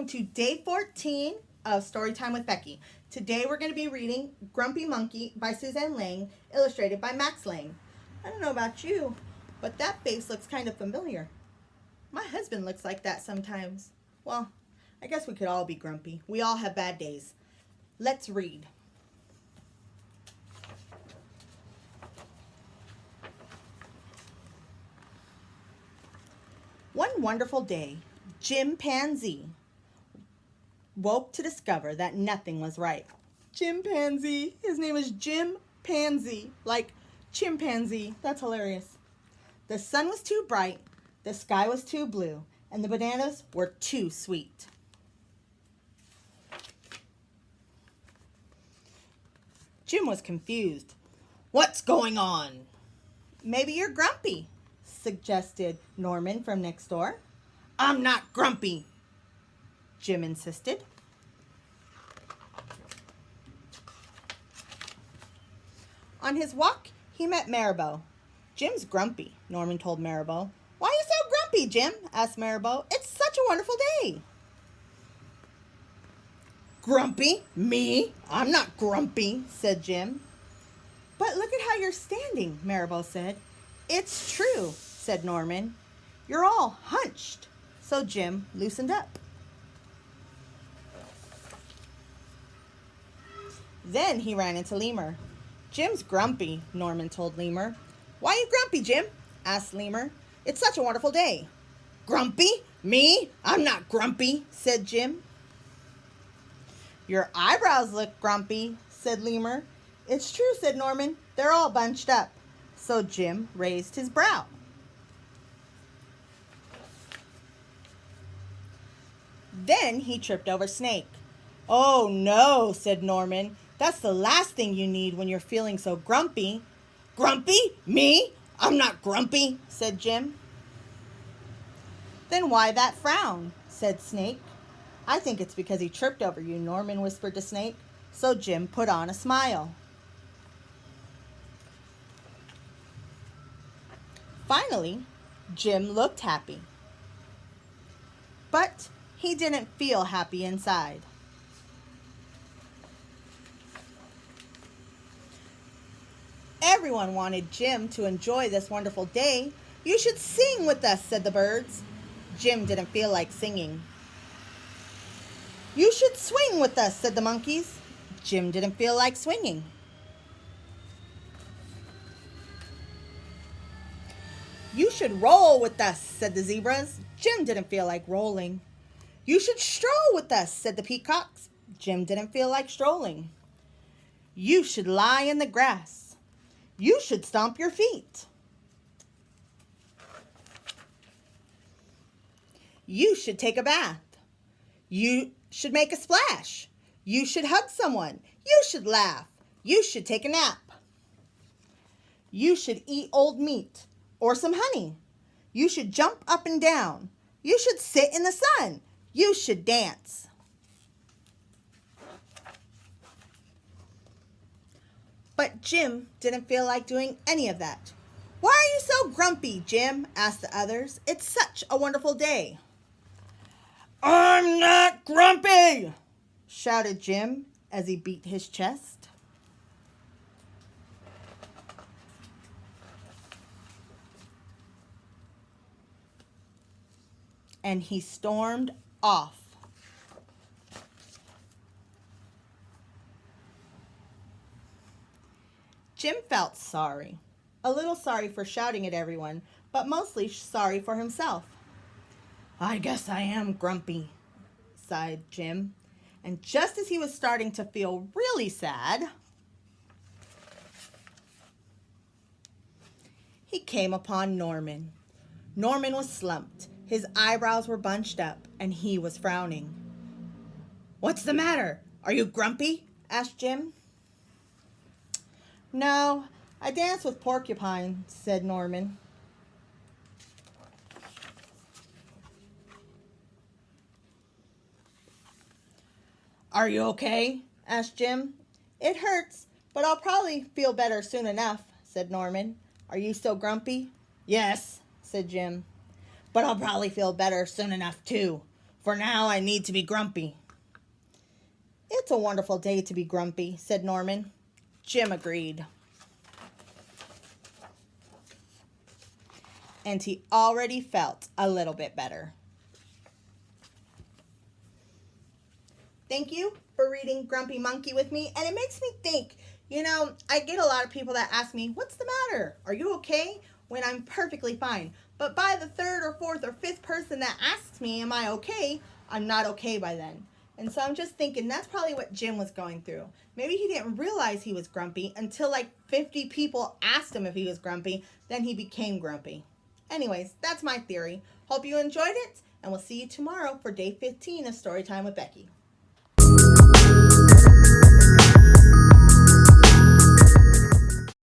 to day 14 of Storytime with Becky. Today we're going to be reading Grumpy Monkey by Suzanne Lang, illustrated by Max Lang. I don't know about you, but that face looks kind of familiar. My husband looks like that sometimes. Well, I guess we could all be grumpy. We all have bad days. Let's read. One wonderful day, Jim Pansy woke to discover that nothing was right. Chimpanzee. His name is Jim Pansy, like chimpanzee. That's hilarious. The sun was too bright, the sky was too blue, and the bananas were too sweet. Jim was confused. What's going on? Maybe you're grumpy, suggested Norman from next door. I'm not grumpy, Jim insisted. On his walk, he met Maribel. Jim's grumpy, Norman told Maribel. Why are you so grumpy, Jim? Asked Maribel. It's such a wonderful day. Grumpy? Me? I'm not grumpy, said Jim. But look at how you're standing, Maribel said. It's true, said Norman. You're all hunched. So Jim loosened up. Then he ran into Lemur. Jim's grumpy, Norman told Lemur. Why are you grumpy, Jim? Asked Lemur. It's such a wonderful day. Grumpy? Me? I'm not grumpy, said Jim. Your eyebrows look grumpy, said Lemur. It's true, said Norman. They're all bunched up. So Jim raised his brow. Then he tripped over Snake. Oh no, said Norman. That's the last thing you need when you're feeling so grumpy. Grumpy? Me? I'm not grumpy, said Jim. Then why that frown, said Snake. I think it's because he tripped over you, Norman whispered to Snake. So Jim put on a smile. Finally, Jim looked happy. But he didn't feel happy inside. Everyone wanted Jim to enjoy this wonderful day. You should sing with us, said the birds. Jim didn't feel like singing. You should swing with us, said the monkeys. Jim didn't feel like swinging. You should roll with us, said the zebras. Jim didn't feel like rolling. You should stroll with us, said the peacocks. Jim didn't feel like strolling. You should lie in the grass. You should stomp your feet. You should take a bath. You should make a splash. You should hug someone. You should laugh. You should take a nap. You should eat old meat or some honey. You should jump up and down. You should sit in the sun. You should dance. But Jim didn't feel like doing any of that. Why are you so grumpy, Jim? Asked the others. It's such a wonderful day. I'm not grumpy, shouted Jim as he beat his chest. And he stormed off. Jim felt sorry. A little sorry for shouting at everyone, but mostly sorry for himself. I guess I am grumpy, sighed Jim. And just as he was starting to feel really sad, he came upon Norman. Norman was slumped. His eyebrows were bunched up, and he was frowning. What's the matter? Are you grumpy? Asked Jim. No, I dance with porcupine, said Norman. Are you okay? Asked Jim. It hurts, but I'll probably feel better soon enough, said Norman. Are you so grumpy? Yes, said Jim. But I'll probably feel better soon enough too. For now, I need to be grumpy. It's a wonderful day to be grumpy, said Norman. Jim agreed. And he already felt a little bit better. Thank you for reading Grumpy Monkey with me. And it makes me think, I get a lot of people that ask me, what's the matter? Are you okay? When I'm perfectly fine. But by the third or fourth or fifth person that asks me, am I okay? I'm not okay by then. And so I'm just thinking that's probably what Jim was going through. Maybe he didn't realize he was grumpy until like 50 people asked him if he was grumpy. Then he became grumpy. Anyways, that's my theory. Hope you enjoyed it. And we'll see you tomorrow for day 15 of Storytime with Becky.